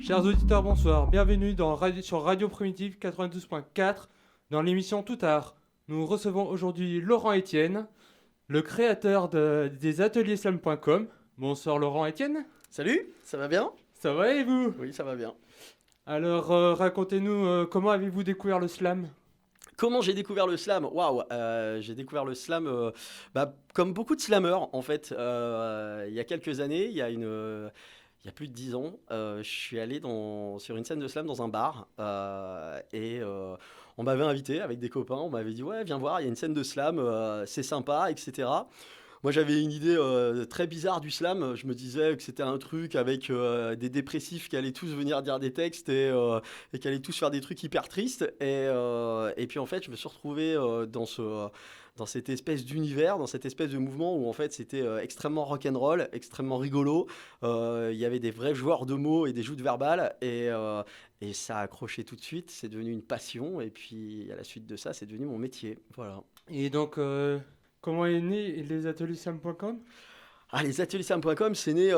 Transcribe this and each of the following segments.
Chers auditeurs, bonsoir. Bienvenue sur Radio Primitive 92.4 dans l'émission Tout Art. Nous recevons aujourd'hui Laurent Etienne, le créateur des ateliers-slam.com. Bonsoir Laurent Etienne. Salut, ça va bien? Ça va et vous? Oui, ça va bien. Alors racontez-nous, comment avez-vous découvert le slam? Comment j'ai découvert le slam? Waouh, j'ai découvert le slam comme beaucoup de slammeurs en fait. Il y a quelques années, il y a plus de 10 ans, je suis allé sur une scène de slam dans un bar et on m'avait invité avec des copains. On m'avait dit ouais, viens voir, il y a une scène de slam, c'est sympa, etc. Moi, j'avais une idée très bizarre du slam. Je me disais que c'était un truc avec des dépressifs qui allaient tous venir dire des textes et qui allaient tous faire des trucs hyper tristes. Et puis, en fait, je me suis retrouvé dans cette espèce d'univers, dans cette espèce de mouvement où, en fait, c'était extrêmement rock'n'roll, extrêmement rigolo. Il y avait des vrais joueurs de mots et des joutes verbales. Et ça a accroché tout de suite. C'est devenu une passion. Et puis, à la suite de ça, c'est devenu mon métier. Voilà. Et donc, comment est né les ateliers-slam.com? Ah, les ateliers-sam.com, c'est né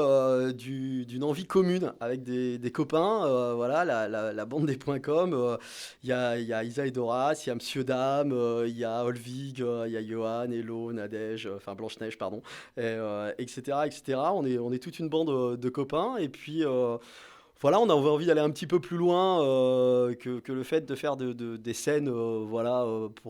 d'une envie commune avec des copains. Voilà, la bande des .com. Il y a Isa et Doras, il y a Monsieur Dame, il y a Olvig, il y a Johan, Hello, Nadège, enfin Blanche-Neige, pardon, etc., etc. On est toute une bande de copains. Et puis, voilà, on avait envie d'aller un petit peu plus loin que le fait de faire des scènes voilà,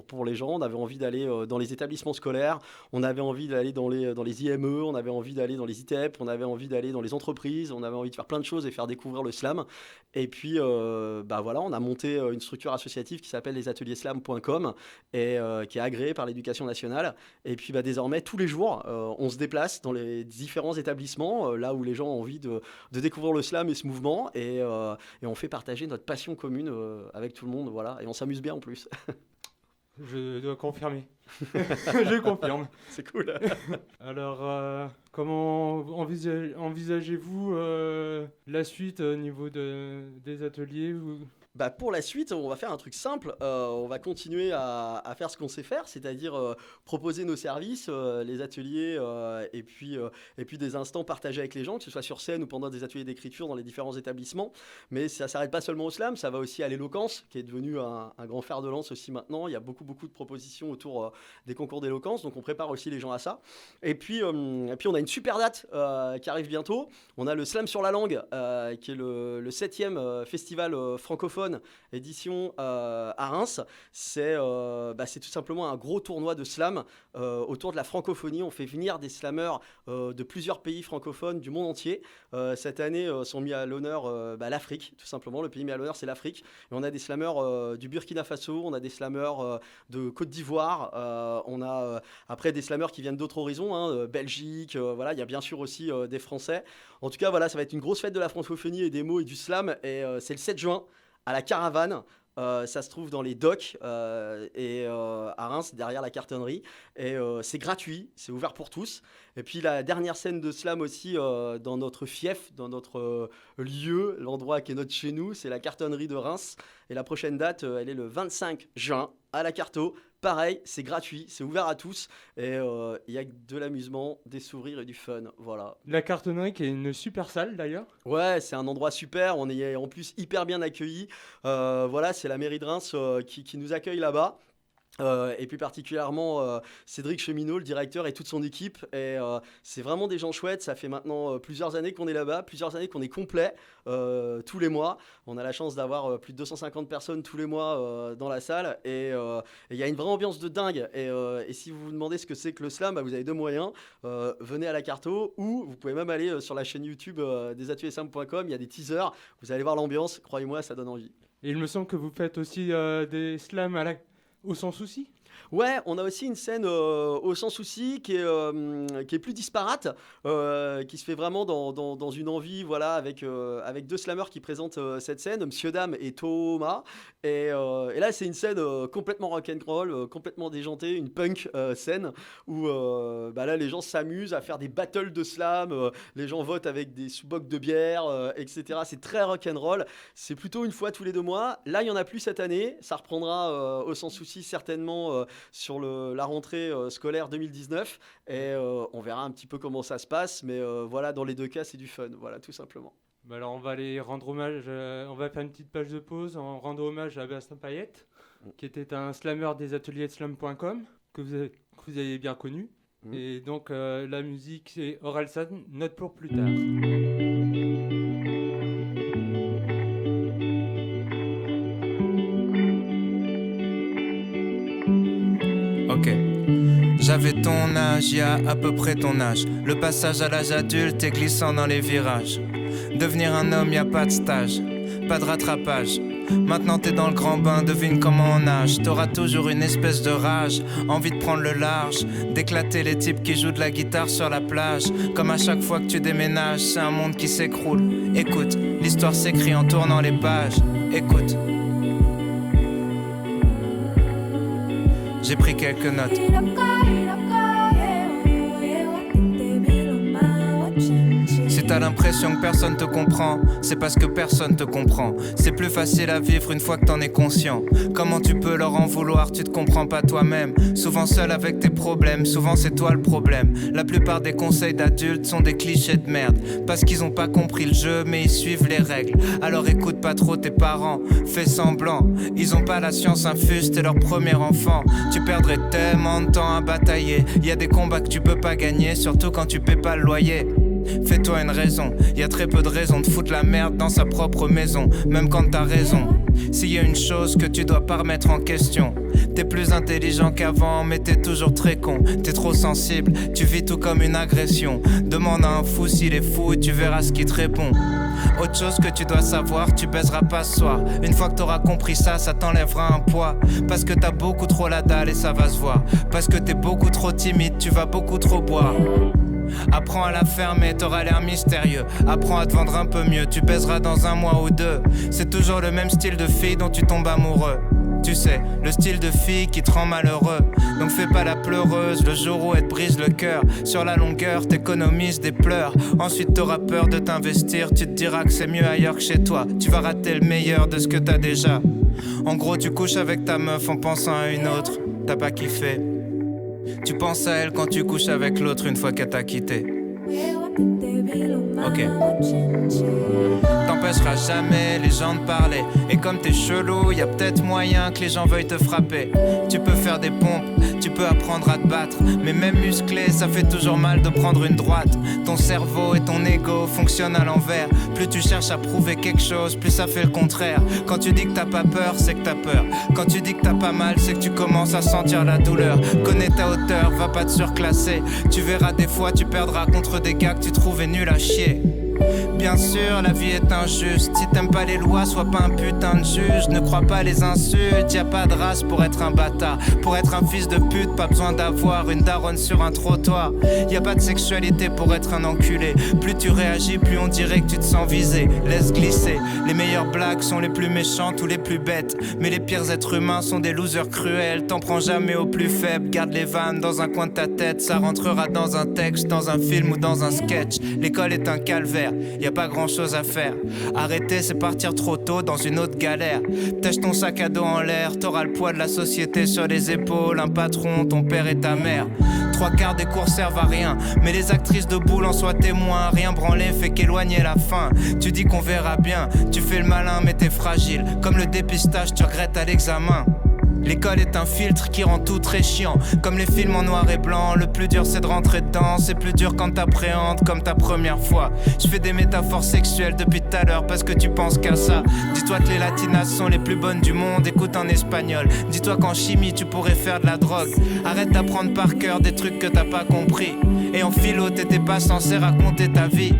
pour les gens. On avait envie d'aller dans les établissements scolaires, on avait envie d'aller dans les IME, on avait envie d'aller dans les ITEP, on avait envie d'aller dans les entreprises, on avait envie de faire plein de choses et faire découvrir le slam. Et puis, voilà, on a monté une structure associative qui s'appelle les ateliers-slam.com et qui est agréée par l'éducation nationale. Et puis, désormais, tous les jours, on se déplace dans les différents établissements, là où les gens ont envie de découvrir le slam et ce mouvement. Et on fait partager notre passion commune avec tout le monde, voilà, et on s'amuse bien en plus. Je dois confirmer. Je confirme. C'est cool. Alors, comment envisagez-vous la suite au niveau des ateliers Pour la suite, on va faire un truc simple. On va continuer à faire ce qu'on sait faire, c'est-à-dire proposer nos services, les ateliers, et puis des instants partagés avec les gens, que ce soit sur scène ou pendant des ateliers d'écriture dans les différents établissements. Mais ça ne s'arrête pas seulement au slam, ça va aussi à l'éloquence, qui est devenu un grand fer de lance aussi maintenant. Il y a beaucoup de propositions autour des concours d'éloquence, donc on prépare aussi les gens à ça. Et puis on a une super date qui arrive bientôt. On a le Slam sur la langue, qui est le 7e festival francophone édition à Reims. C'est tout simplement un gros tournoi de slam autour de la francophonie. On fait venir des slammeurs de plusieurs pays francophones du monde entier. Cette année sont mis à l'honneur l'Afrique, tout simplement. Le pays mis à l'honneur, c'est l'Afrique. Et on a des slammeurs du Burkina Faso, on a des slammeurs de Côte d'Ivoire, on a après des slammeurs qui viennent d'autres horizons, hein, Belgique, voilà. Il y a bien sûr aussi des Français. En tout cas, voilà, ça va être une grosse fête de la francophonie et des mots et du slam. Et c'est le 7 juin à la Caravane. Ça se trouve dans les docks à Reims, derrière la cartonnerie. Et c'est gratuit, c'est ouvert pour tous. Et puis la dernière scène de slam aussi dans notre fief, dans notre lieu, l'endroit qui est notre chez nous, c'est la cartonnerie de Reims. Et la prochaine date, elle est le 25 juin à la Carto. Pareil, c'est gratuit, c'est ouvert à tous. Et il y a de l'amusement, des sourires et du fun. Voilà. La cartonnerie qui est une super salle d'ailleurs. Ouais, c'est un endroit super. On est en plus hyper bien accueillis. Voilà, c'est la mairie de Reims qui nous accueille là-bas. Et plus particulièrement Cédric Cheminot, le directeur, et toute son équipe. Et c'est vraiment des gens chouettes. Ça fait maintenant plusieurs années qu'on est là-bas, plusieurs années qu'on est complet tous les mois. On a la chance d'avoir plus de 250 personnes tous les mois dans la salle. Et il y a une vraie ambiance de dingue. Et si vous vous demandez ce que c'est que le slam, vous avez deux moyens. Venez à la Carto, ou vous pouvez même aller sur la chaîne YouTube des ateliers-slam.com. Il y a des teasers. Vous allez voir l'ambiance. Croyez-moi, ça donne envie. Et il me semble que vous faites aussi des slams au Sans Souci. Ouais, on a aussi une scène au Sans Souci qui est plus disparate, qui se fait vraiment dans une envie, voilà, avec deux slammers qui présentent cette scène, Monsieur Dame et Thomas. Et là, c'est une scène complètement rock'n'roll, complètement déjantée, une punk scène où là, les gens s'amusent à faire des battles de slam, les gens votent avec des sous-bocs de bière, etc. C'est très rock'n'roll. C'est plutôt une fois tous les 2 mois. Là, il n'y en a plus cette année. Ça reprendra au Sans Souci certainement sur la rentrée scolaire 2019 et on verra un petit peu comment ça se passe, mais voilà, dans les deux cas c'est du fun, voilà, tout simplement. Bah alors on va aller rendre hommage, on va faire une petite page de pause en rendant hommage à Bastien Payette, qui était un slammer des ateliers slam.com, que vous avez bien connu. Et donc la musique c'est Orelsan, Note pour plus tard. Ok. J'avais ton âge, y a à peu près ton âge. Le passage à l'âge adulte est glissant dans les virages. Devenir un homme, y a pas de stage, pas de rattrapage. Maintenant t'es dans le grand bain, devine comment on nage. T'auras toujours une espèce de rage, envie de prendre le large, d'éclater les types qui jouent de la guitare sur la plage. Comme à chaque fois que tu déménages, c'est un monde qui s'écroule. Écoute, l'histoire s'écrit en tournant les pages. Écoute, j'ai pris quelques notes. Si t'as l'impression que personne te comprend, c'est parce que personne te comprend. C'est plus facile à vivre une fois que t'en es conscient. Comment tu peux leur en vouloir, tu te comprends pas toi-même. Souvent seul avec tes problèmes, souvent c'est toi le problème. La plupart des conseils d'adultes sont des clichés de merde. Parce qu'ils ont pas compris le jeu, mais ils suivent les règles. Alors écoute pas trop tes parents, fais semblant. Ils ont pas la science infuse, t'es leur premier enfant. Tu perdrais tellement de temps à batailler. Y a des combats que tu peux pas gagner, surtout quand tu paies pas le loyer. Fais-toi une raison, y a très peu de raisons de foutre la merde dans sa propre maison, même quand t'as raison. S'il y a une chose que tu dois pas remettre en question, t'es plus intelligent qu'avant, mais t'es toujours très con. T'es trop sensible, tu vis tout comme une agression. Demande à un fou s'il est fou et tu verras ce qu'il te répond. Autre chose que tu dois savoir, tu baiseras pas ce soir. Une fois que t'auras compris ça, ça t'enlèvera un poids. Parce que t'as beaucoup trop la dalle et ça va se voir. Parce que t'es beaucoup trop timide, tu vas beaucoup trop boire. Apprends à la fermer, t'auras l'air mystérieux. Apprends à te vendre un peu mieux, tu baiseras dans un mois ou deux. C'est toujours le même style de fille dont tu tombes amoureux. Tu sais, le style de fille qui te rend malheureux. Donc fais pas la pleureuse le jour où elle te brise le cœur. Sur la longueur, t'économises des pleurs. Ensuite t'auras peur de t'investir. Tu te diras que c'est mieux ailleurs que chez toi. Tu vas rater le meilleur de ce que t'as déjà. En gros, tu couches avec ta meuf en pensant à une autre. T'as pas kiffé. Tu penses à elle quand tu couches avec l'autre une fois qu'elle t'a quitté. Ok. T'empêcheras jamais les gens de parler. Et comme t'es chelou, y a peut-être moyen que les gens veuillent te frapper. Tu peux faire des pompes, tu peux apprendre à te battre. Mais même musclé, ça fait toujours mal de prendre une droite. Ton cerveau et ton ego fonctionnent à l'envers. Plus tu cherches à prouver quelque chose, plus ça fait le contraire. Quand tu dis que t'as pas peur, c'est que t'as peur. Quand tu dis que t'as pas mal, c'est que tu commences à sentir la douleur. Connais ta hauteur, va pas te surclasser. Tu verras des fois, tu perdras contre des gars que tu trouvais nuls à chier. Bien sûr, la vie est injuste. Si t'aimes pas les lois, sois pas un putain de juge. Ne crois pas les insultes, y a pas de race pour être un bâtard. Pour être un fils de pute, pas besoin d'avoir une daronne sur un trottoir. Y a pas de sexualité pour être un enculé. Plus tu réagis, plus on dirait que tu te sens visé. Laisse glisser, les meilleures blagues sont les plus méchantes ou les plus bêtes. Mais les pires êtres humains sont des losers cruels. T'en prends jamais au plus faible, garde les vannes dans un coin de ta tête. Ça rentrera dans un texte, dans un film ou dans un sketch. L'école est un calvaire, y a pas grand chose à faire. Arrêter, c'est partir trop tôt dans une autre galère. Tâche ton sac à dos en l'air, t'auras le poids de la société sur les épaules. Un patron, ton père et ta mère. 3/4 des cours servent à rien, mais les actrices de boule en soient témoins. Rien branler fait qu'éloigner la fin. Tu dis qu'on verra bien, tu fais le malin mais t'es fragile. Comme le dépistage, tu regrettes à l'examen. L'école est un filtre qui rend tout très chiant. Comme les films en noir et blanc, le plus dur c'est de rentrer dedans. C'est plus dur quand t'appréhendes comme ta première fois. Je fais des métaphores sexuelles depuis tout à l'heure parce que tu penses qu'à ça. Dis-toi que les latinas sont les plus bonnes du monde, écoute en espagnol. Dis-toi qu'en chimie tu pourrais faire de la drogue. Arrête d'apprendre par cœur des trucs que t'as pas compris. Et en philo t'étais pas censé raconter ta vie.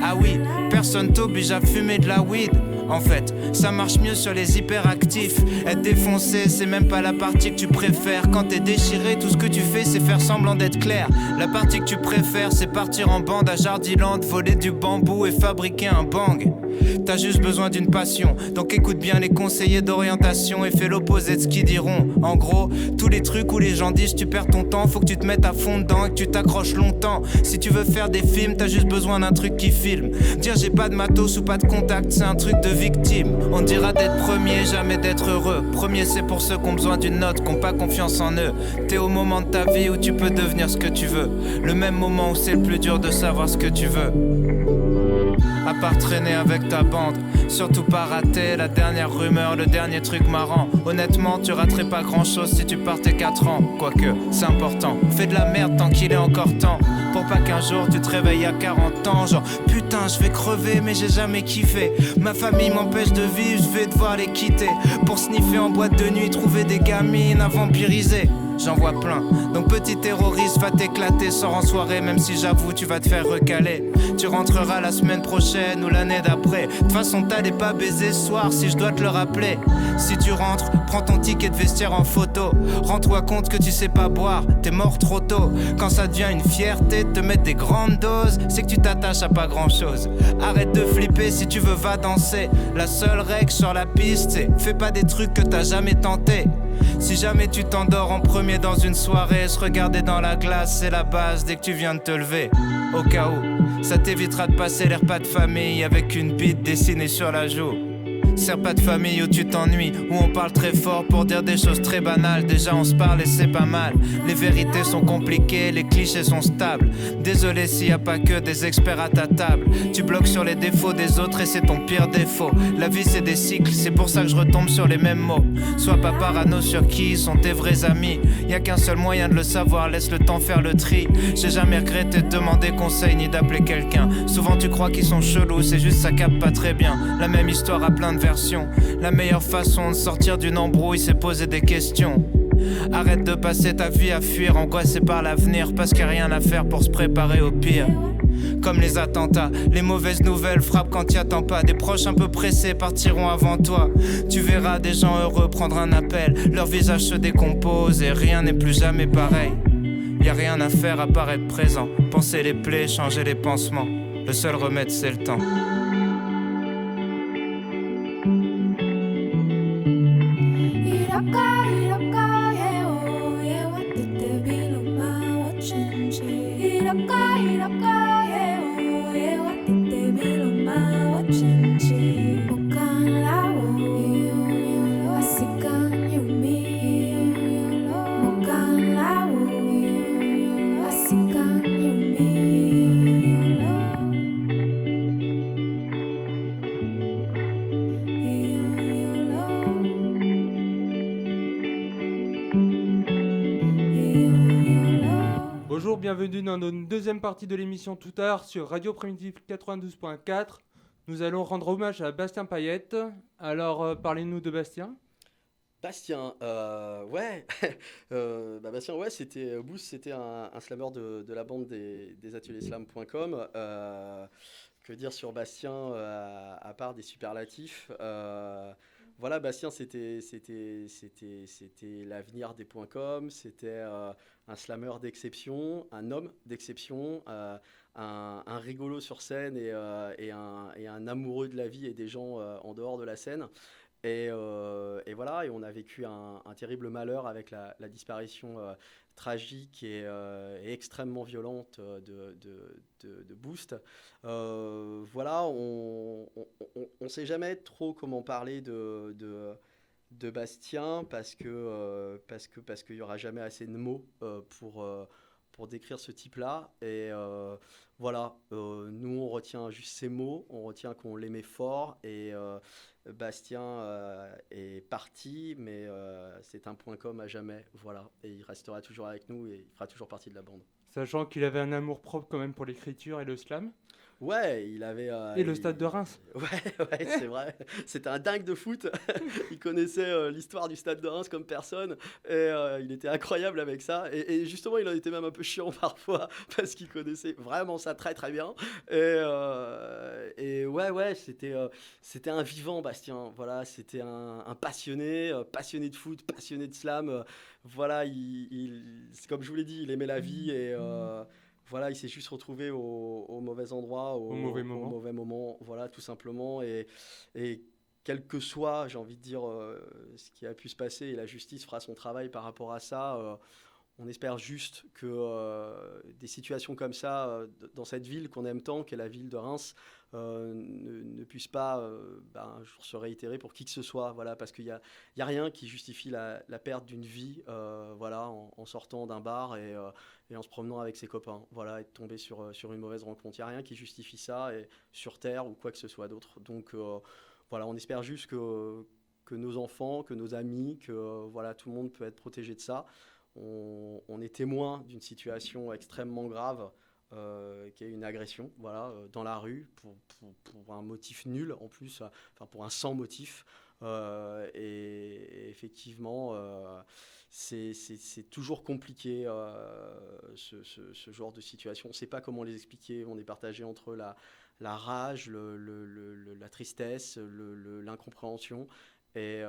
Ah oui, personne t'oblige à fumer de la weed. En fait, ça marche mieux sur les hyperactifs. Être défoncé, c'est même pas la partie que tu préfères. Quand t'es déchiré, tout ce que tu fais, c'est faire semblant d'être clair. La partie que tu préfères, c'est partir en bande à Jardiland, voler du bambou et fabriquer un bang. T'as juste besoin d'une passion, donc écoute bien les conseillers d'orientation et fais l'opposé de ce qu'ils diront. En gros, tous les trucs où les gens disent tu perds ton temps, faut que tu te mettes à fond dedans et que tu t'accroches longtemps. Si tu veux faire des films, t'as juste besoin d'un truc qui filme. Dire j'ai pas de matos ou pas de contact, c'est un truc de victime. On dira d'être premier, jamais d'être heureux. Premier c'est pour ceux qui ont besoin d'une note, qui ont pas confiance en eux. T'es au moment de ta vie où tu peux devenir ce que tu veux. Le même moment où c'est le plus dur de savoir ce que tu veux. à part traîner avec ta bande. Surtout pas rater la dernière rumeur, le dernier truc marrant. Honnêtement, tu raterais pas grand chose si tu partais 4 ans. Quoique, c'est important, fais de la merde tant qu'il est encore temps. Pour pas qu'un jour tu te réveilles à 40 ans. Genre putain je vais crever mais j'ai jamais kiffé. Ma famille m'empêche de vivre, je vais devoir les quitter. Pour sniffer en boîte de nuit, trouver des gamines à vampiriser. J'en vois plein, donc petit terroriste va t'éclater. Sors en soirée même si j'avoue tu vas te faire recaler. Tu rentreras la semaine prochaine ou l'année d'après. De toute façon t'allais pas baiser ce soir si je dois te le rappeler. Si tu rentres, prends ton ticket de vestiaire en photo. Rends-toi compte que tu sais pas boire, t'es mort trop tôt. Quand ça devient une fierté de te mettre des grandes doses, c'est que tu t'attaches à pas grand chose. Arrête de flipper, si tu veux va danser. La seule règle sur la piste c'est fais pas des trucs que t'as jamais tenté. Si jamais tu t'endors en premier dans une soirée, se regarder dans la glace c'est la base dès que tu viens de te lever. Au cas où, ça t'évitera de passer les repas de famille avec une bite dessinée sur la joue. C'est pas de famille où tu t'ennuies, où on parle très fort pour dire des choses très banales. Déjà on se parle et c'est pas mal. Les vérités sont compliquées, les clichés sont stables. Désolé s'il y a pas que des experts à ta table. Tu bloques sur les défauts des autres et c'est ton pire défaut. La vie c'est des cycles, c'est pour ça que je retombe sur les mêmes mots. Sois pas parano sur qui sont tes vrais amis. Y a qu'un seul moyen de le savoir, laisse le temps faire le tri. J'ai jamais regretté de demander conseil ni d'appeler quelqu'un. Souvent tu crois qu'ils sont chelous, c'est juste ça capte pas très bien. La même histoire à plein de versions. La meilleure façon de sortir d'une embrouille, c'est poser des questions. Arrête de passer ta vie à fuir, angoissé par l'avenir, parce qu'il n'y a rien à faire pour se préparer au pire. Comme les attentats, les mauvaises nouvelles frappent quand t'y attends pas. Des proches un peu pressés partiront avant toi. Tu verras des gens heureux prendre un appel. Leur visage se décompose et rien n'est plus jamais pareil. Y a rien à faire à part être présent. Penser les plaies, changer les pansements. Le seul remède c'est le temps. Bonjour, bienvenue dans notre deuxième partie de l'émission Tout Art sur Radio Primitive 92.4. Nous allons rendre hommage à Bastien Payette. Alors, parlez-nous de Bastien. Bastien, ouais, Bastien, ouais, c'était Boost, c'était un slammer de la bande des ateliers slam.com. Que dire sur Bastien à part des superlatifs. Voilà, Bastien, c'était l'avenir des .com, c'était un slammer d'exception, un homme d'exception, un rigolo sur scène et un amoureux de la vie et des gens en dehors de la scène. Et voilà, et on a vécu un terrible malheur avec la disparition tragique et extrêmement violente de Boost. Voilà, on sait jamais trop comment parler de Bastien parce qu'il y aura jamais assez de mots pour décrire ce type-là. Et voilà, nous on retient juste ces mots, on retient qu'on l'aimait fort et Bastien est parti, mais c'est un .com à jamais, voilà, et il restera toujours avec nous et il fera toujours partie de la bande. Sachant qu'il avait un amour propre quand même pour l'écriture et le slam. Ouais, il avait... et le stade de Reims. Ouais, c'est vrai. C'était un dingue de foot. Il connaissait l'histoire du stade de Reims comme personne. Et il était incroyable avec ça. Et justement, il en était même un peu chiant parfois parce qu'il connaissait vraiment ça très très bien. Et ouais, c'était un vivant, Bastien. Voilà, c'était un passionné de foot, passionné de slam. Voilà, comme je vous l'ai dit, il aimait la vie et... voilà, il s'est juste retrouvé au mauvais endroit, au mauvais moment, voilà, tout simplement. Et quel que soit, j'ai envie de dire, ce qui a pu se passer, et la justice fera son travail par rapport à ça, On espère juste que des situations comme ça, dans cette ville qu'on aime tant, qu'est la ville de Reims, ne puissent pas un jour se réitérer pour qui que ce soit. Voilà, parce qu'il y a rien qui justifie la perte d'une vie en sortant d'un bar et en se promenant avec ses copains. Voilà, être tombé sur une mauvaise rencontre. Il n'y a rien qui justifie ça et, sur Terre ou quoi que ce soit d'autre. Donc on espère juste que nos enfants, que nos amis, que tout le monde peut être protégé de ça. On est témoin d'une situation extrêmement grave qui est une agression dans la rue pour un motif nul en plus, pour un sans motif. Et effectivement, c'est toujours compliqué ce genre de situation. On ne sait pas comment les expliquer. On est partagé entre la rage, la tristesse, l'incompréhension. Et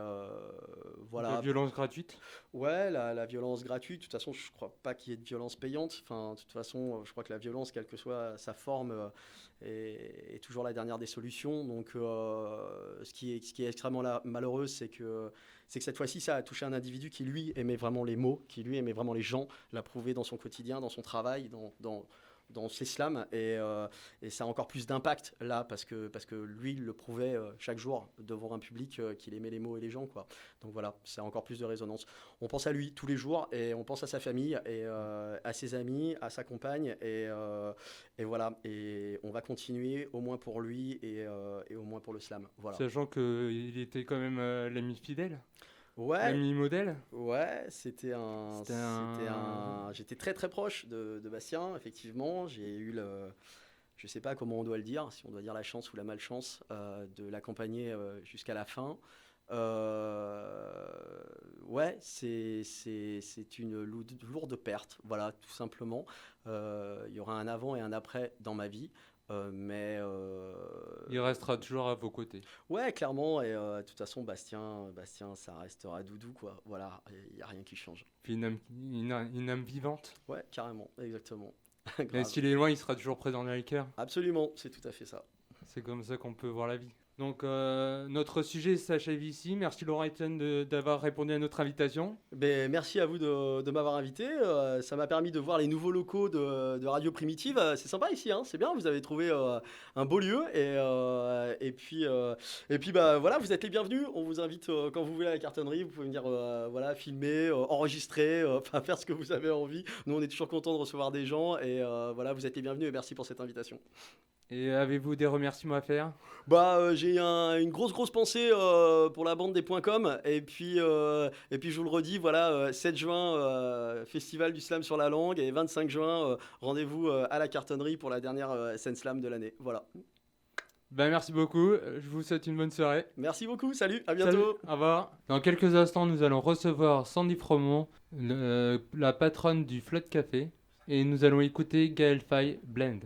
La violence gratuite. Ouais, la violence gratuite. De toute façon, je ne crois pas qu'il y ait de violence payante. Enfin, de toute façon, je crois que la violence, quelle que soit sa forme, est toujours la dernière des solutions. Donc, ce qui est extrêmement malheureux, c'est que cette fois-ci, ça a touché un individu qui, lui, aimait vraiment les mots, qui, lui, aimait vraiment les gens, l'a prouvé dans son quotidien, dans son travail, dans ses slams, et ça a encore plus d'impact là parce que lui il le prouvait chaque jour devant un public qu'il aimait les mots et les gens, quoi. Donc voilà, ça a encore plus de résonance. On pense à lui tous les jours et on pense à sa famille et à ses amis, à sa compagne et voilà, et on va continuer au moins pour lui et au moins pour le slam. Voilà. Sachant qu'il était quand même l'ami fidèle. Ouais. L'ami modèle. Ouais, c'était un... J'étais très très proche de Bastien, effectivement. J'ai eu je sais pas comment on doit le dire, si on doit dire la chance ou la malchance, de l'accompagner jusqu'à la fin. Ouais, c'est une lourde perte, voilà, tout simplement. Il y aura un avant et un après dans ma vie. Mais il restera toujours à vos côtés. Ouais, clairement. Et de toute façon, Bastien, ça restera Doudou, quoi. Voilà, il n'y a rien qui change. Puis une âme vivante. Ouais, carrément, exactement. Même s'il est loin, il sera toujours présent dans les cœurs. Absolument, c'est tout à fait ça. C'est comme ça qu'on peut voir la vie. Donc, notre sujet s'achève ici. Merci Laurent Etienne d'avoir répondu à notre invitation. Merci à vous de m'avoir invité. Ça m'a permis de voir les nouveaux locaux de Radio Primitive. C'est sympa ici, hein, c'est bien. Vous avez trouvé un beau lieu. Et puis, voilà, vous êtes les bienvenus. On vous invite quand vous voulez à la cartonnerie. Vous pouvez venir filmer, enregistrer, faire ce que vous avez envie. Nous, on est toujours contents de recevoir des gens. Et voilà, vous êtes les bienvenus et merci pour cette invitation. Et avez-vous des remerciements à faire ? J'ai une grosse pensée pour la bande des .com et puis je vous le redis, voilà, 7 juin, festival du slam sur la langue et 25 juin, rendez-vous à la cartonnerie pour la dernière scène slam de l'année. Voilà. Merci beaucoup, je vous souhaite une bonne soirée. Merci beaucoup, salut, à bientôt. Salut, au revoir. Dans quelques instants, nous allons recevoir Sandy Fromont, la patronne du Flotte Café, et nous allons écouter Gaël Faye, Blend.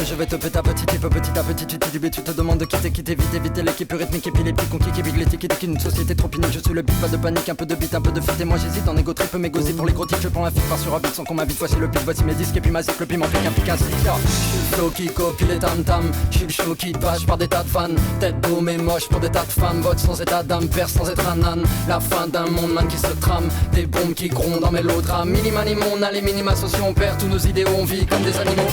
Je vais te péter petit à petit tu titubes, tu te demandes de quitter éviter l'équipe rythmique épileptique on kick évite les tickets une société trop unique, je suis le beat, pas de panique, un peu de beat, un peu de fit et moi j'hésite en égo trip, m'égosé pour les gros titres, je prends un fit par sur un beat sans qu'on m'invite, voici le pitch, voici mes disques et puis ma zip, le piment fait qu'un pique un stick. J'suis le flow qui copie les tam-tam, j'suis le show qui bâche par des tas de fans, tête boum et moche pour des tas de femmes, vote sans état d'âme, père sans être un âne, la fin d'un monde man qui se trame, des bombes qui grondent dans mélodrame, minimani on a les minima sociaux, on perd tous nos idéaux, on vit comme des animaux.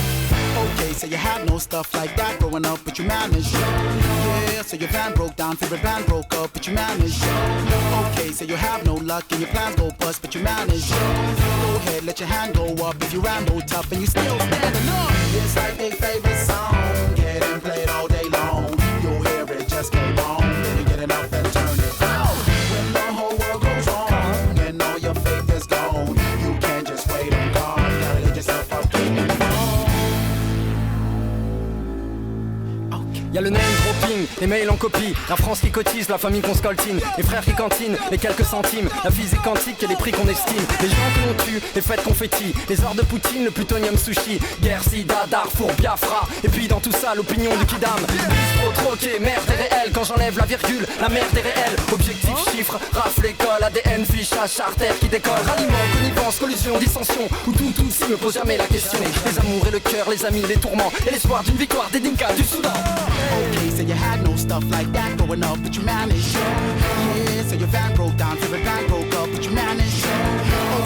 Okay, so you had no stuff like that growing up, but you managed. Yeah, so your van broke down, favorite band broke up, but you managed. Okay, so you have no luck and your plans go bust, but you managed. Go ahead, let your hand go up if you ramble tough and you still standing up. It's like their favorite song, getting played all day long. You'll hear it just came on, then you get it up and turn it out. When the whole world goes wrong and all your faith is gone, you can't just wait on God, gotta get yourself up, keep it. Y'a le name dropping, les mails en copie, la France qui cotise, la famille qu'on scoltine, les frères qui cantinent, les quelques centimes, la physique quantique et les prix qu'on estime, les gens que l'on tue, les fêtes confettis, les heures de Poutine, le plutonium sushi, guerre, sida, Darfour, Biafra, et puis dans tout ça l'opinion du kidam, bistrot, troqué, merde est réelle, quand j'enlève la virgule, la merde est réelle, objectif, chiffre, rafle, école, ADN, fichage, charter qui décolle, ralliement, connivence, collusion, dissension, où tout si me pose jamais la question, les amours et le cœur, les amis, les tourments, et l'espoir d'une victoire des Dinkas du Soudan. Okay, so you had no stuff like that growing up, but you managed. Yeah, so your van broke down, favorite band broke up, but you managed.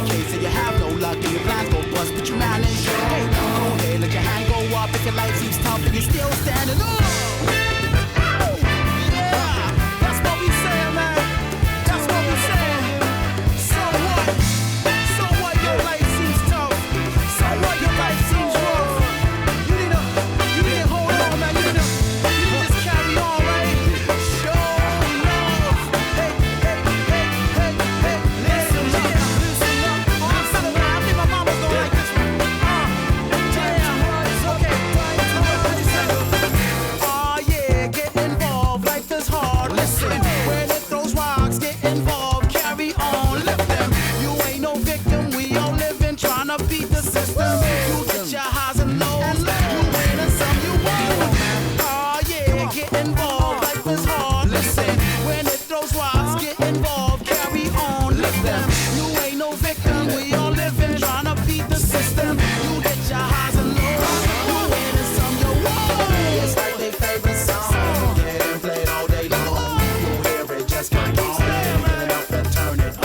Okay, so you have no luck and your plans go bust, but you managed. Hey, go ahead, let your hand go up if your life seems tough and you're still standing up. Yeah, that's what we say, man. That's what we say. So what? So what? Your life seems tough. So what? Your life seems rough. You need to hold on, man. You need to just carry on, right? Show love. Hey, hey, hey, hey, hey. Listen up, listen up. Listen up. I think my mama's gonna like this one. Damn. Okay. Oh yeah, get involved. Life is hard. Listen, when it throws rocks, get involved. Carry on, lift them. You ain't no victim. We all living, trying to beat the system. You get your highs and lows. You win and some you won. Oh yeah, get involved. Life is hard. Listen, when it throws rocks, get involved. Carry on, lift them. You ain't no victim. We all living, trying to beat the system. You get your highs and lows. You win and some you won. It's like their favorite song. Getting played all day long. You hear it, just come on. Fill it up and turn it on.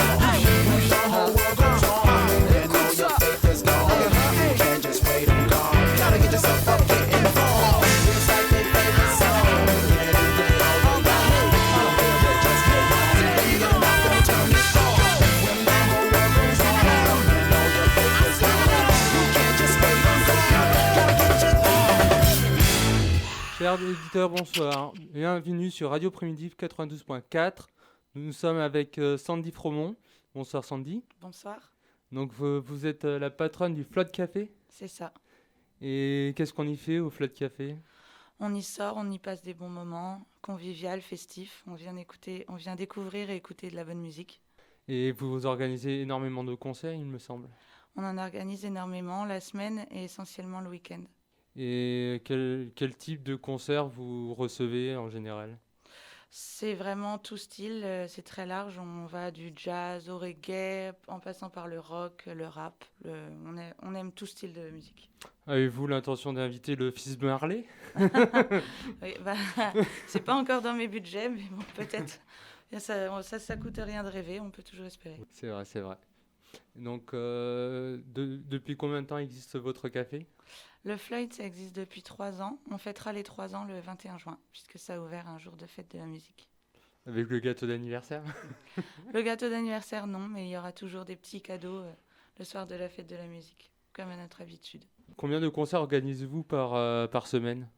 When the whole world goes on, then all your faith is gone. You can't just wait and gone. Gotta get yourself up, get involved. It's like their favorite song. Getting played all day long. You hear it, just come on. Fill it up and turn it on. When the whole world goes on, then all your faith is gone. You can't just wait and gone. Gotta get your Chers auditeurs, bonsoir. Bienvenue sur Radio Primitive 92.4. Nous sommes avec Sandy Fromont. Bonsoir Sandy. Bonsoir, Donc vous êtes la patronne du Flotte Café. c'est ça. Et qu'est-ce qu'on y fait au Flotte Café? On y sort, on y passe des bons moments, convivial, festif. On vient découvrir et écouter de la bonne musique. Et vous organisez énormément de concerts, il me semble. On en organise énormément la semaine et essentiellement le week-end. Et quel type de concert vous recevez en général? C'est vraiment tout style, c'est très large. On va du jazz au reggae, en passant par le rock, le rap. On aime tout style de musique. Avez-vous l'intention d'inviter le fils de Marley? Oui, c'est pas encore dans mes budgets, mais bon, peut-être. Ça coûte rien de rêver, on peut toujours espérer. C'est vrai, c'est vrai. Donc, depuis combien de temps existe votre café? Le Floyd, ça existe depuis 3 ans. On fêtera les 3 ans le 21 juin, puisque ça a ouvert un jour de fête de la musique. Avec le gâteau d'anniversaire? Le gâteau d'anniversaire, non, mais il y aura toujours des petits cadeaux le soir de la fête de la musique, comme à notre habitude. Combien de concerts organisez-vous par semaine?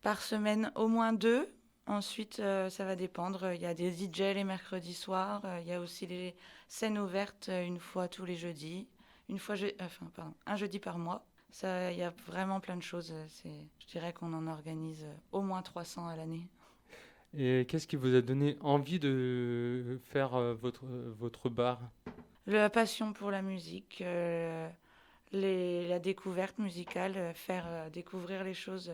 Par semaine, au moins 2. Ensuite, ça va dépendre. Il y a des DJ les mercredis soirs. Il y a aussi les scènes ouvertes une fois tous les jeudis. Un jeudi par mois. Ça, il y a vraiment plein de choses. Je dirais qu'on en organise au moins 300 à l'année. Et qu'est-ce qui vous a donné envie de faire votre bar? La passion pour la musique, la découverte musicale, faire découvrir les choses.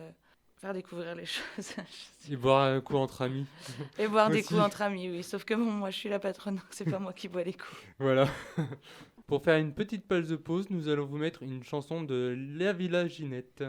Et boire un coup entre amis. Et boire des Aussi. coups entre amis, oui. Sauf que moi, je suis la patronne, donc c'est pas moi qui bois les coups. Voilà. Pour faire une petite pause, nous allons vous mettre une chanson de La Villa Ginette.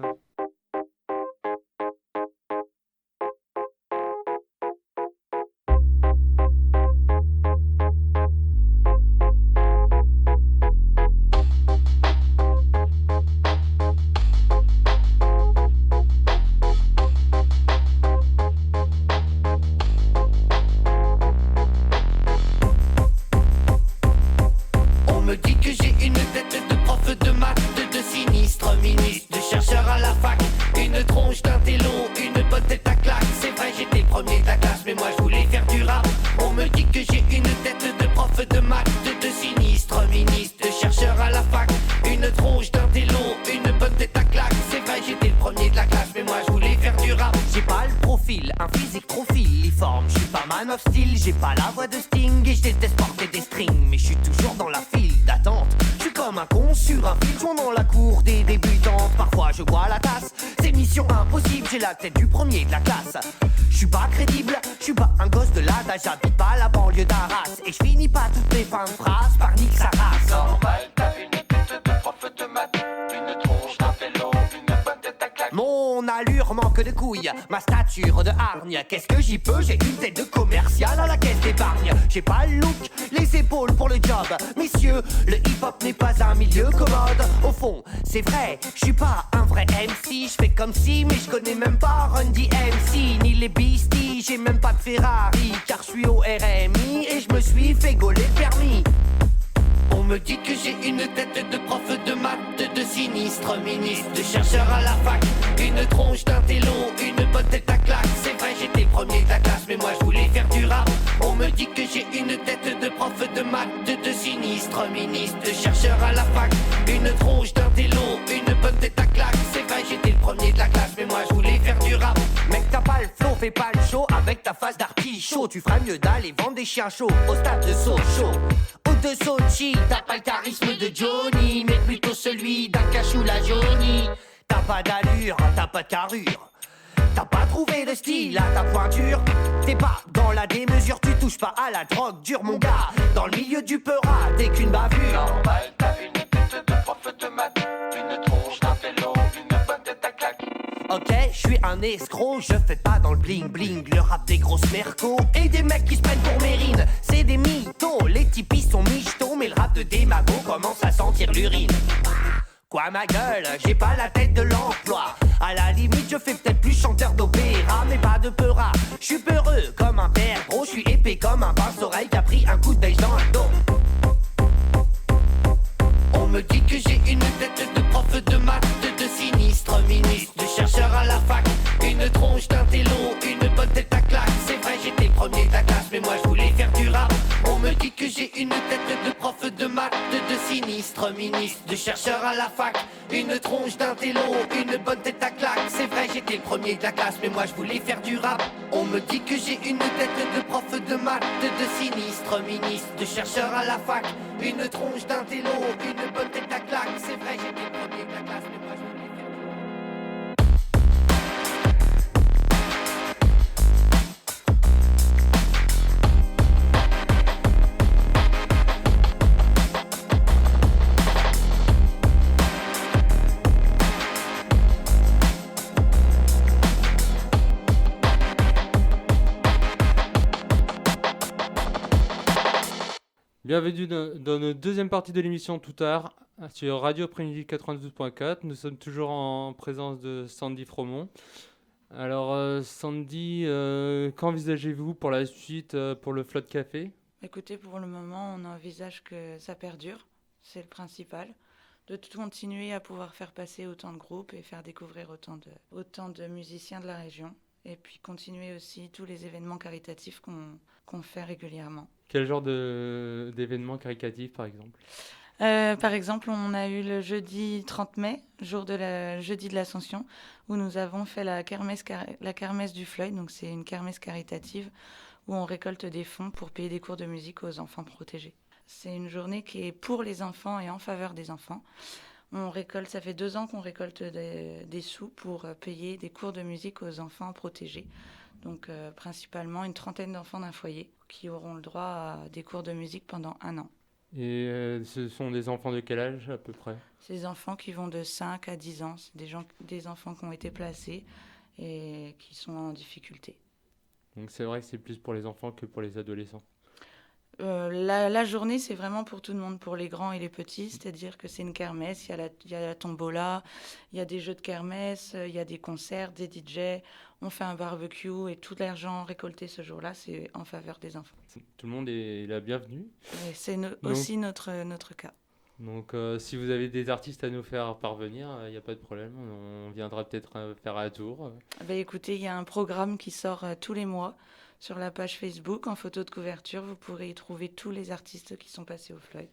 On me dit que j'ai une tête de prof de maths, de sinistre ministre, de chercheur à la fac. style. J'ai pas la voix de Sting et je déteste porter des strings. Mais je suis toujours dans la file d'attente. Je suis comme un con sur un fil, jouant dans la cour des débutantes. Parfois je bois la tasse, c'est mission impossible. J'ai la tête du premier de la classe. Je suis pas crédible, je suis pas un gosse de l'ADA. J'habite pas la banlieue d'Arras. Et je finis pas toutes mes fins de phrases par nique sa race. Normal, t'as une tête de prof de maths, une tronche d'un vélo, une bonne tête à claque. Mon allure manque de couilles, ma stature de hargne. Qu'est-ce que j'y peux? J'ai une tête de commercial à la caisse d'épargne. J'ai pas le look, les épaules pour le job. Messieurs, le hip-hop n'est pas un milieu commode. Au fond, c'est vrai, je suis pas un vrai MC. Je fais comme si, mais je connais même pas Run DMC ni les Beasties. J'ai même pas de Ferrari, car je suis au RMI et je me suis fait gauler le permis. On me dit que j'ai une tête de prof de maths, de sinistre ministre, de chercheur à la fac, une tronche d'un télo, une bonne tête à claque. C'est vrai, j'étais premier de la classe, mais moi je voulais faire du rap. On me dit que j'ai une tête de prof de maths, de sinistre ministre, de chercheur à la fac, une tronche d'un télo, une bonne tête à claque. C'est vrai, j'étais le premier de la classe, mais moi je voulais faire du rap. Mec, t'as pas le flow, fais pas le show avec ta face d'artichaut. Tu feras mieux d'aller vendre des chiens chauds au stade de Sochaux ou de Sochi. T'as pas le charisme de Johnny, mais plutôt celui d'un cachou la Johnny. T'as pas d'allure, t'as pas de carrure. T'as pas trouvé de style à ta pointure. T'es pas dans la démesure, tu touches pas à la drogue dure mon gars. Dans le milieu du peura, t'es qu'une bavure. Normal, t'as une tête de prof de maths, une tronche d'un vélo, une bonne tête à claque. Ok, je suis un escroc, je fais pas dans le bling bling. Le rap des grosses mercos et des mecs qui se prennent pour Mérine. C'est des mythos, les types ils sont michtos. Mais le rap de Démago commence à sentir l'urine. Quoi ma gueule, j'ai pas la tête de l'emploi. À la limite je fais peut-être plus chanteur d'opéra, mais pas de peura. Je suis peureux comme un père gros, je suis épais comme un pince-oreille qui a pris un coup de beige dans le dos. On me dit que j'ai une tête de prof de maths, de sinistre ministre, de chercheur à la fac, une tronche d'un télo, une bonne tête à claque. C'est vrai, j'étais premier de la classe, mais moi je voulais faire du rap. On me dit que j'ai une tête de prof de maths, de sinistre ministre, de chercheur à la fac, une tronche d'un télo, une bonne tête à claque. C'est vrai, j'étais le premier de la classe, mais moi je voulais faire du rap. On me dit que j'ai une tête de prof de maths, de sinistre ministre, de chercheur à la fac, une tronche d'un télo, une bonne tête à claque. C'est vrai, j'étais le premier de la classe, mais moi je voulais faire du rap. Bienvenue dans notre deuxième partie de l'émission Tout Art sur Radio Primitive 92.4. Nous sommes toujours en présence de Sandy Fromont. Alors Sandy, qu'envisagez-vous pour la suite pour le Flotte Café ? Écoutez, pour le moment, on envisage que ça perdure, c'est le principal. De continuer à pouvoir faire passer autant de groupes et faire découvrir autant de musiciens de la région. Et puis continuer aussi tous les événements caritatifs qu'on fait régulièrement. Quel genre d'événements caritatifs, par exemple ? Par exemple, on a eu le jeudi 30 mai, jeudi de l'Ascension, où nous avons fait la kermesse du Floyd. Donc c'est une kermesse caritative où on récolte des fonds pour payer des cours de musique aux enfants protégés. C'est une journée qui est pour les enfants et en faveur des enfants. Ça fait 2 ans qu'on récolte des sous pour payer des cours de musique aux enfants protégés. Donc principalement une trentaine d'enfants d'un foyer qui auront le droit à des cours de musique pendant 1 an. Et ce sont des enfants de quel âge à peu près ? C'est des enfants qui vont de 5 à 10 ans. C'est des enfants qui ont été placés et qui sont en difficulté. Donc c'est vrai que c'est plus pour les enfants que pour les adolescents. La journée, c'est vraiment pour tout le monde, pour les grands et les petits, c'est-à-dire que c'est une kermesse, il y a la tombola, il y a des jeux de kermesse, il y a des concerts, des DJ, on fait un barbecue et tout l'argent récolté ce jour-là, c'est en faveur des enfants. Tout le monde est la bienvenue. Et c'est aussi notre cas. Donc si vous avez des artistes à nous faire parvenir, il n'y a pas de problème, on viendra peut-être faire un tour. Écoutez, il y a un programme qui sort tous les mois. Sur la page Facebook, en photo de couverture, vous pourrez y trouver tous les artistes qui sont passés au Floyd.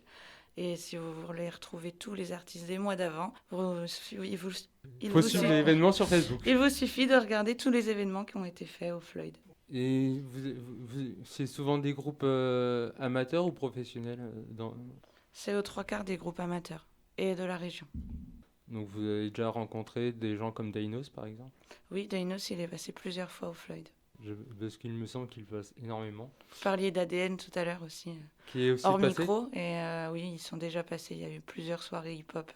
Et si vous voulez retrouver tous les artistes des mois d'avant, il faut suivre l'événement sur Facebook. Il vous suffit de regarder tous les événements qui ont été faits au Floyd. Et c'est souvent des groupes amateurs ou professionnels C'est aux 3/4 des groupes amateurs et de la région. Donc vous avez déjà rencontré des gens comme Dainos par exemple? Oui, Dainos, il est passé plusieurs fois au Floyd. Parce qu'il me semble qu'il passe énormément. Vous parliez d'ADN tout à l'heure aussi. Qui est aussi Hors passé? micro, et oui, ils sont déjà passés. Il y a eu plusieurs soirées hip-hop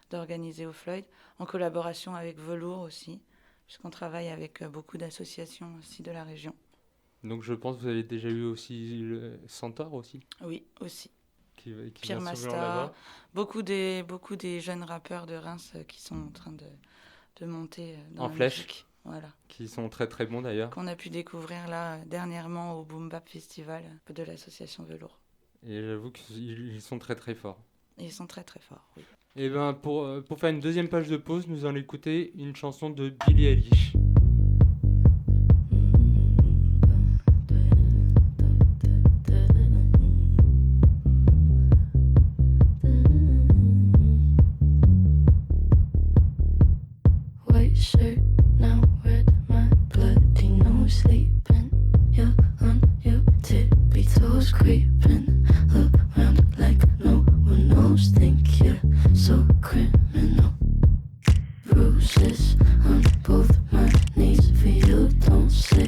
d'organiser au Floyd, en collaboration avec Velours aussi, puisqu'on travaille avec beaucoup d'associations aussi de la région. Donc je pense que vous avez déjà eu aussi le Centaure aussi, Oui, aussi. qui Pire vient souvent Master, là-bas. beaucoup des jeunes rappeurs de Reims qui sont en train de monter dans En la flèche. musique. Voilà. Qui sont très très bons d'ailleurs. Qu'on a pu découvrir là dernièrement au Boom Bap Festival de l'association Velours. Et j'avoue qu'ils sont très très forts. Et ils sont très très forts, oui. Et ben pour faire une deuxième page de pause, nous allons écouter une chanson de Billie Eilish. White shirt, now red, my bloody nose sleeping. You're on your tippy toes, creeping around like no one knows. Think you're so criminal. Bruises on both my knees for you. Don't say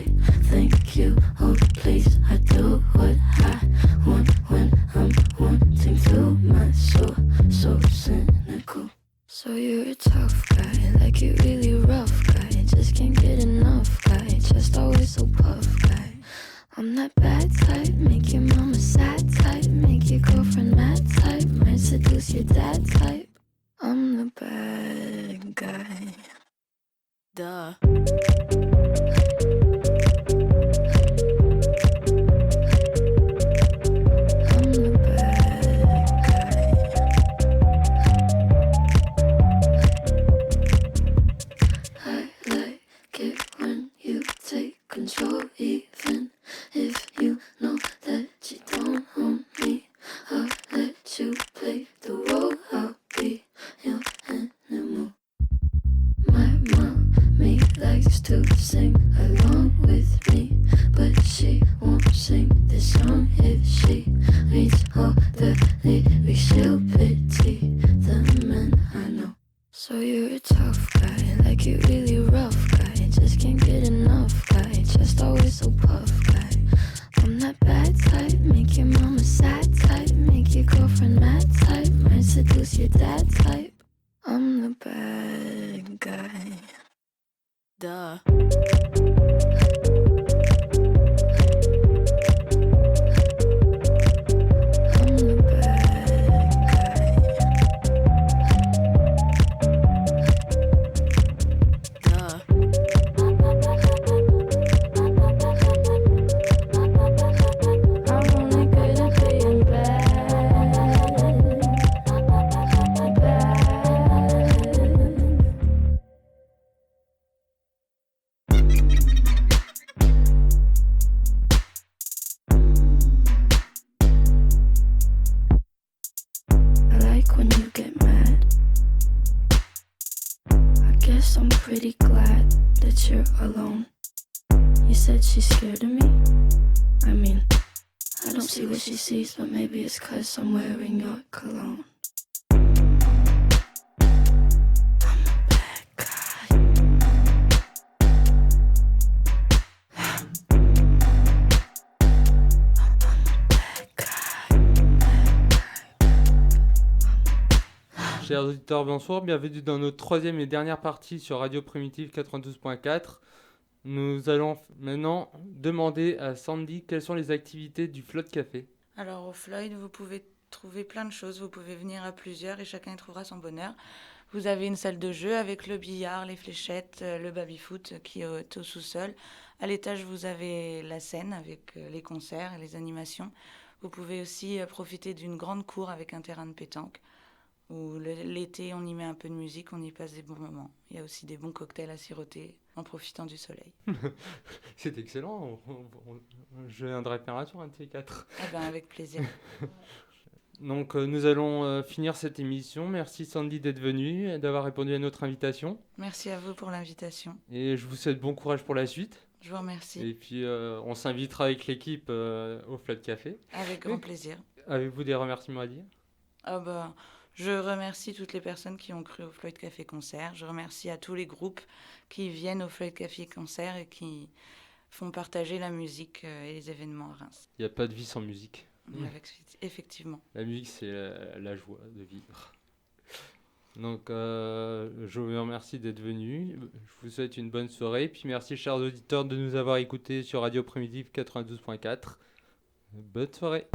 thank you. Oh please, I do what I want when I'm wanting to. My soul so cynical. So you're a tough guy, like you really rough guy. Just can't get enough guy, just always so puff guy. I'm that bad type, make your mama sad type, make your girlfriend mad type, might seduce your dad type. I'm the bad guy. Duh. I'm the bad guy. I like it when you take control, even if you know that you don't own me. I'll let you play the role, I'll be your animal. My mommy likes to sing along with me, but she won't sing this song if she reads all the lyrics. She'll pity the men I know. So you're a tough guy, like you really rough guy. Just can't get enough guy, just always so puff guy. I'm that bad type, make your mama sad type, make your girlfriend mad type, might seduce your dad type. I'm the bad guy. Duh. I'm the bad guy. Duh. I'm only good at being bad. Bad. I like when you get mad. I guess I'm pretty glad that you're alone. You said she's scared of me. I mean, I don't see what she sees, but maybe it's 'cause I'm wearing your cologne. I'm a bad guy. Chers auditeurs, bonsoir, bienvenue dans notre troisième et dernière partie sur Radio Primitive 92.4. Nous allons maintenant demander à Sandy quelles sont les activités du Floyd Café. Alors au Floyd, vous pouvez trouver plein de choses. Vous pouvez venir à plusieurs et chacun y trouvera son bonheur. Vous avez une salle de jeu avec le billard, les fléchettes, le baby-foot qui est au sous-sol. À l'étage, vous avez la scène avec les concerts et les animations. Vous pouvez aussi profiter d'une grande cour avec un terrain de pétanque. Où l'été, on y met un peu de musique, on y passe des bons moments. Il y a aussi des bons cocktails à siroter en profitant du soleil. C'est excellent, je viendrai faire un tour, un de ces quatre. Eh bien, avec plaisir. Donc nous allons finir cette émission. Merci Sandy d'être venue et d'avoir répondu à notre invitation. Merci à vous pour l'invitation. Et je vous souhaite bon courage pour la suite. Je vous remercie. Et puis, on s'invitera avec l'équipe au Flood Café. Avec grand plaisir. Avez-vous des remerciements à dire ? Je remercie toutes les personnes qui ont cru au Floyd Café Concert. Je remercie à tous les groupes qui viennent au Floyd Café Concert et qui font partager la musique et les événements à Reims. Il n'y a pas de vie sans musique. Effectivement. La musique, c'est la joie de vivre. Donc, je vous remercie d'être venu. Je vous souhaite une bonne soirée. Puis merci, chers auditeurs, de nous avoir écoutés sur Radio Primitive 92.4. Bonne soirée.